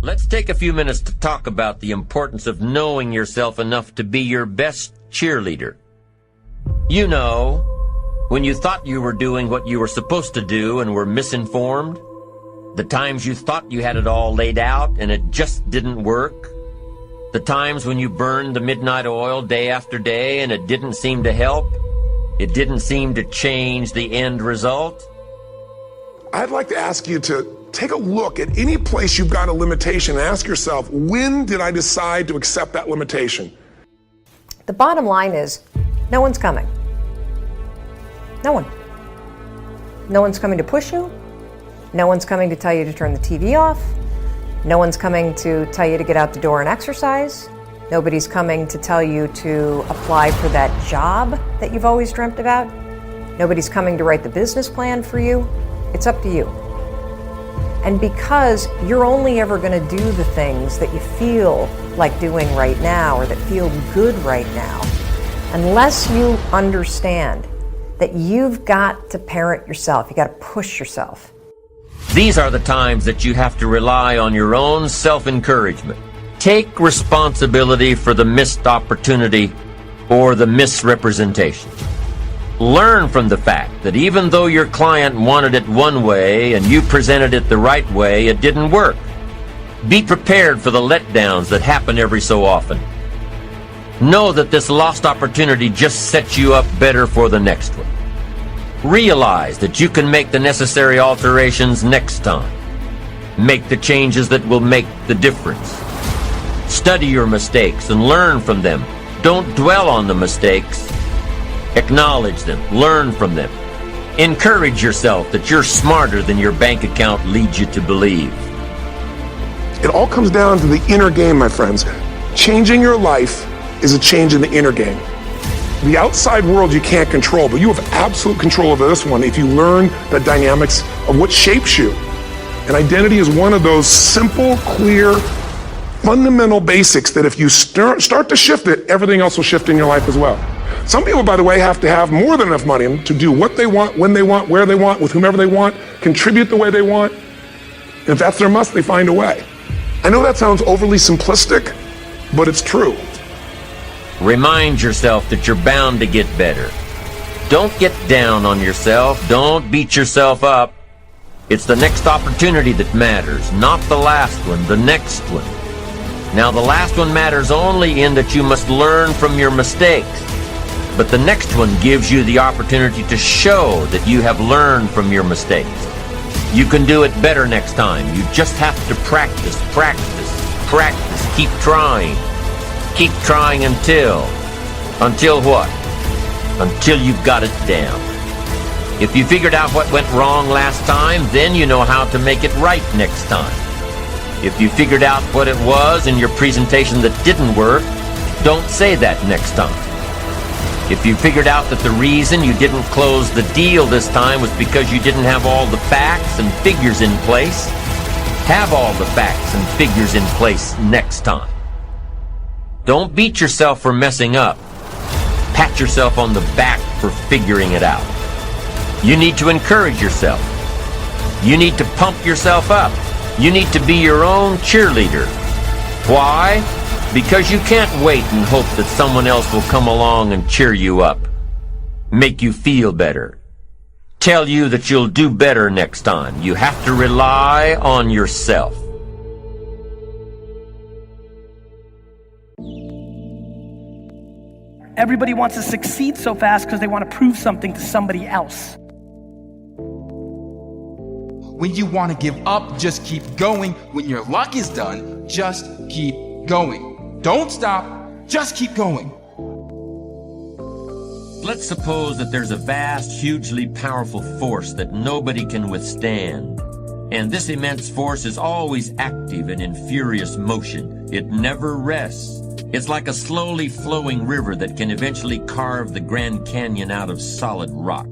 Let's take a few minutes to talk about the importance of knowing yourself enough to be your best cheerleader. You know, when you thought you were doing what you were supposed to do and were misinformed, the times you thought you had it all laid out and it just didn't work, the times when you burned the midnight oil day after day and it didn't seem to help, it didn't seem to change the end result. I'd like to ask you to take a look at any place you've got a limitation and ask yourself, when did I decide to accept that limitation? The bottom line is, no one's coming. No one. No one's coming to push you. No one's coming to tell you to turn the TV off. No one's coming to tell you to get out the door and exercise. Nobody's coming to tell you to apply for that job that you've always dreamt about. Nobody's coming to write the business plan for you. It's up to you. And because you're only ever going to do the things that you feel like doing right now or that feel good right now, unless you understand that you've got to parent yourself, you got to push yourself. These are the times that you have to rely on your own self-encouragement. Take responsibility for the missed opportunity or the misrepresentation. Learn from the fact that even though your client wanted it one way and you presented it the right way, it didn't work. Be prepared for the letdowns that happen every so often. Know that this lost opportunity just sets you up better for the next one. Realize that you can make the necessary alterations next time. Make the changes that will make the difference. Study your mistakes and learn from them. Don't dwell on the mistakes. Acknowledge them. Learn from them. Encourage yourself that you're smarter than your bank account leads you to believe. It all comes down to the inner game, my friends. Changing your life is a change in the inner game. The outside world you can't control, but you have absolute control over this one if you learn the dynamics of what shapes you. And identity is one of those simple, clear, fundamental basics that if you start to shift it, everything else will shift in your life as well. Some people, by the way, have to have more than enough money to do what they want, when they want, where they want, with whomever they want, contribute the way they want. And if that's their must, they find a way. I know that sounds overly simplistic, but it's true. Remind yourself that you're bound to get better. Don't get down on yourself. Don't beat yourself up. It's the next opportunity that matters, not the last one, the next one. Now, the last one matters only in that you must learn from your mistakes. But the next one gives you the opportunity to show that you have learned from your mistakes. You can do it better next time. You just have to practice, practice, practice. Keep trying. Keep trying until what? Until you've got it down. If you figured out what went wrong last time, then you know how to make it right next time. If you figured out what it was in your presentation that didn't work, don't say that next time. If you figured out that the reason you didn't close the deal this time was because you didn't have all the facts and figures in place, have all the facts and figures in place next time. Don't beat yourself for messing up. Pat yourself on the back for figuring it out. You need to encourage yourself. You need to pump yourself up. You need to be your own cheerleader. Why? Because you can't wait and hope that someone else will come along and cheer you up, make you feel better, tell you that you'll do better next time. You have to rely on yourself. Everybody wants to succeed so fast because they want to prove something to somebody else. When you want to give up, just keep going. When your luck is done, just keep going. Don't stop, just keep going. Let's suppose that there's a vast, hugely powerful force that nobody can withstand. And this immense force is always active and in furious motion. It never rests. It's like a slowly flowing river that can eventually carve the Grand Canyon out of solid rock.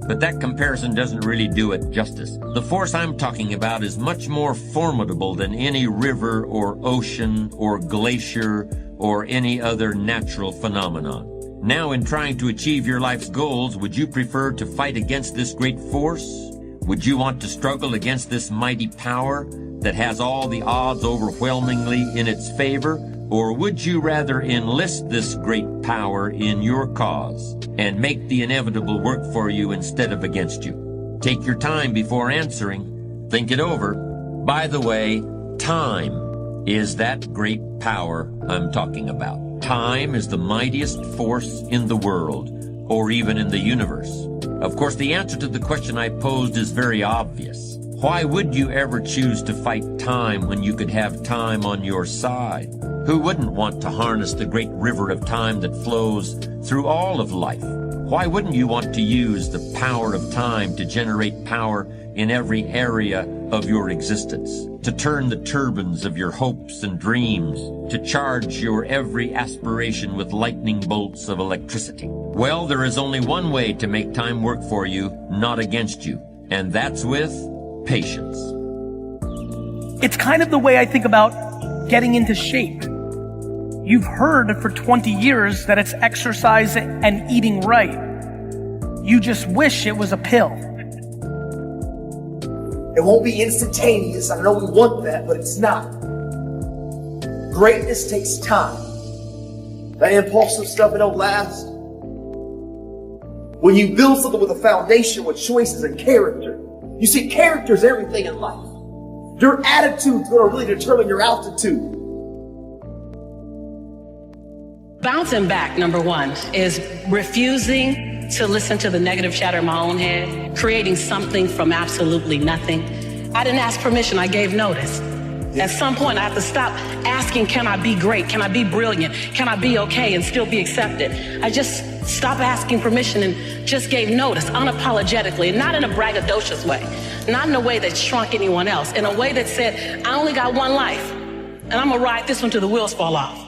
But that comparison doesn't really do it justice. The force I'm talking about is much more formidable than any river or ocean or glacier or any other natural phenomenon. Now, in trying to achieve your life's goals, would you prefer to fight against this great force? Would you want to struggle against this mighty power? that has all the odds overwhelmingly in its favor? Or would you rather enlist this great power in your cause and make the inevitable work for you instead of against you? Take your time before answering. Think it over. By the way, time is that great power I'm talking about. Time is the mightiest force in the world, or even in the universe. Of course, the answer to the question I posed is very obvious. Why would you ever choose to fight time when you could have time on your side? Who wouldn't want to harness the great river of time that flows through all of life? Why wouldn't you want to use the power of time to generate power in every area of your existence, to turn the turbines of your hopes and dreams, to charge your every aspiration with lightning bolts of electricity? Well, there is only one way to make time work for you, not against you, and that's with patience. It's kind of the way I think about getting into shape. You've heard for 20 years that it's exercise and eating right. You just wish it was a pill. It won't be instantaneous. I know we want that, but it's not. Greatness takes time. That impulsive stuff, it don't last. When you build something with a foundation with choices and character, you see, character is everything in life. Your attitude is going to really determine your altitude. Bouncing back, number one, is refusing to listen to the negative chatter in my own head, creating something from absolutely nothing. I didn't ask permission, I gave notice. At some point, I have to stop asking, can I be great? Can I be brilliant? Can I be okay and still be accepted? I just stopped asking permission and just gave notice unapologetically, not in a braggadocious way, not in a way that shrunk anyone else, in a way that said, I only got one life, and I'm gonna ride this one till the wheels fall off.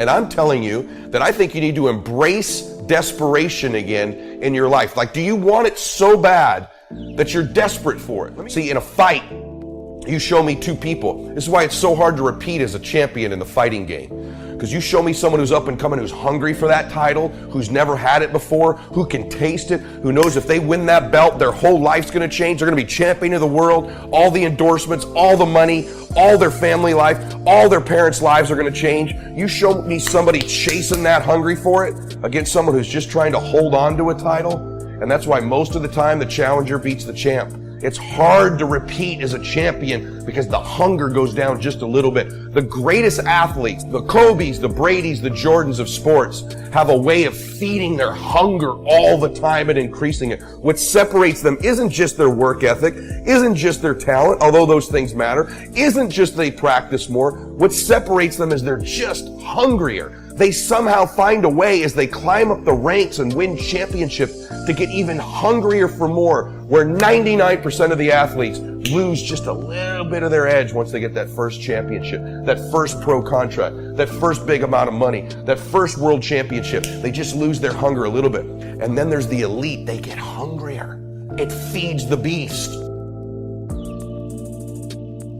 And I'm telling you that I think you need to embrace desperation again in your life. Like, do you want it so bad that you're desperate for it? See, in a fight, you show me two people. This is why it's so hard to repeat as a champion in the fighting game. Because you show me someone who's up and coming, who's hungry for that title, who's never had it before, who can taste it, who knows if they win that belt, their whole life's going to change. They're going to be champion of the world, all the endorsements, all the money, all their family life, all their parents' lives are going to change. You show me somebody chasing that, hungry for it, against someone who's just trying to hold on to a title. And that's why most of the time the challenger beats the champ. It's hard to repeat as a champion because the hunger goes down just a little bit. The greatest athletes, the Kobes, the Bradys, the Jordans of sports, have a way of feeding their hunger all the time and increasing it. What separates them isn't just their work ethic, isn't just their talent, although those things matter, isn't just they practice more. What separates them is they're just hungrier. They somehow find a way as they climb up the ranks and win championships to get even hungrier for more, where 99% of the athletes lose just a little bit of their edge once they get that first championship, that first pro contract, that first big amount of money, that first world championship. They just lose their hunger a little bit. And then there's the elite. They get hungrier. It feeds the beast.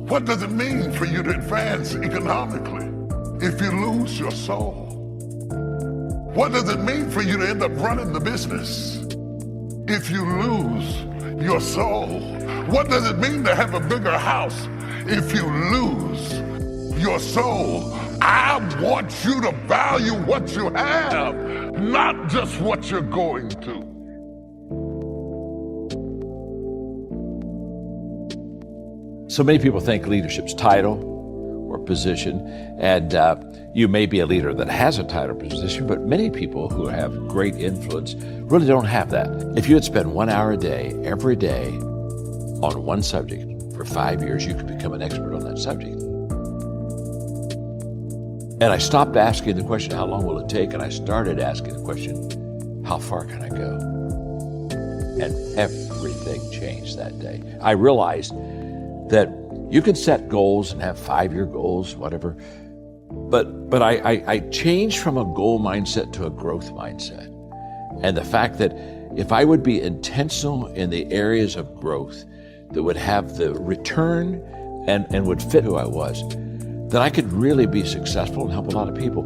What does it mean for you to advance economically if you lose your soul? What does it mean for you to end up running the business if you lose your soul? What does it mean to have a bigger house if you lose your soul? I want you to value what you have, not just what you're going to. So many people think leadership's title or position, and you may be a leader that has a title or position, but many people who have great influence really don't have that. If you would spend 1 hour a day, every day, on one subject for 5 years, you could become an expert on that subject. And I stopped asking the question, how long will it take? And I started asking the question, how far can I go? And everything changed that day. I realized that you can set goals and have 5-year goals, whatever, but I changed from a goal mindset to a growth mindset. And the fact that if I would be intentional in the areas of growth that would have the return and would fit who I was, then I could really be successful and help a lot of people.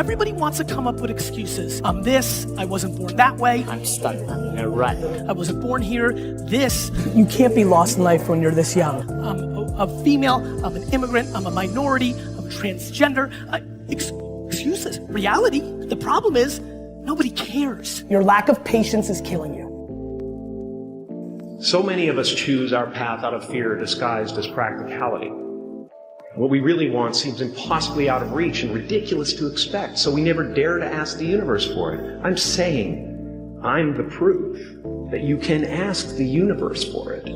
Everybody wants to come up with excuses. I'm this, I wasn't born that way. I'm stuck in a rut. I wasn't born here. This, you can't be lost in life when you're this young. I'm a female, I'm an immigrant, I'm a minority, I'm transgender. Excuses. Reality, the problem is, nobody cares. Your lack of patience is killing you. So many of us choose our path out of fear disguised as practicality. What we really want seems impossibly out of reach and ridiculous to expect, so we never dare to ask the universe for it. I'm saying, I'm the proof that you can ask the universe for it.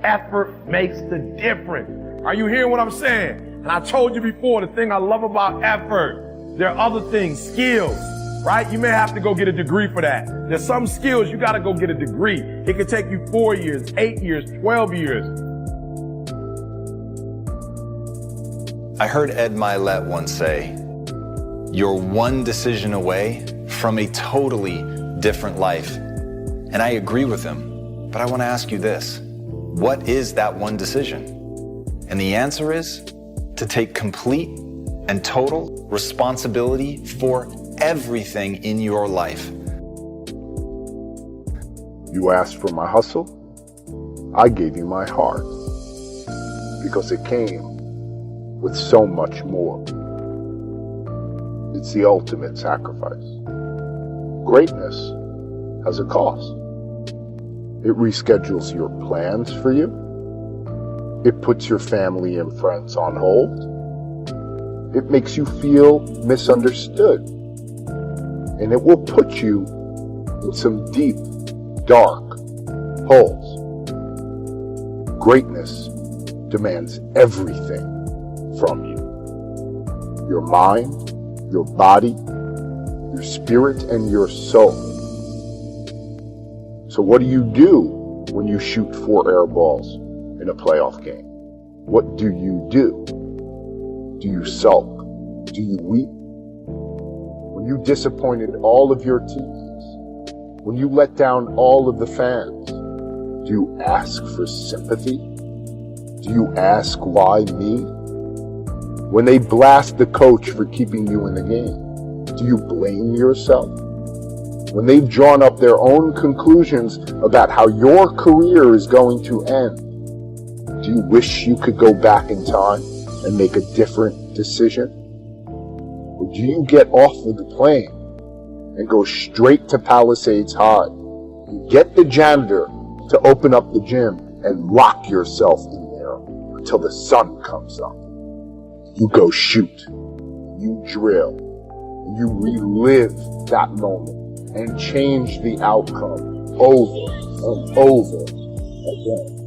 Effort makes the difference. Are you hearing what I'm saying? And I told you before, the thing I love about effort, there are other things, skills, right? You may have to go get a degree for that. There's some skills you gotta go get a degree. It could take you 4 years, 8 years, 12 years. I heard Ed Mylett once say, "You're one decision away from a totally different life." And I agree with him, but I want to ask you this. What is that one decision? And the answer is to take complete and total responsibility for everything in your life. You asked for my hustle, I gave you my heart, because it came with so much more. It's the ultimate sacrifice. Greatness has a cost. It reschedules your plans for you. It puts your family and friends on hold. It makes you feel misunderstood. And it will put you in some deep, dark holes. Greatness demands everything from you. Your mind, your body, your spirit, and your soul. So what do you do when you shoot 4 air balls in a playoff game? What do you do? Do you sulk? Do you weep? When you disappointed all of your teammates? When you let down all of the fans? Do you ask for sympathy? Do you ask why me? When they blast the coach for keeping you in the game, do you blame yourself? When they've drawn up their own conclusions about how your career is going to end, do you wish you could go back in time and make a different decision? Or do you get off of the plane and go straight to Palisades High and get the janitor to open up the gym and lock yourself in there until the sun comes up? You go shoot, you drill, and you relive that moment and change the outcome over and over again.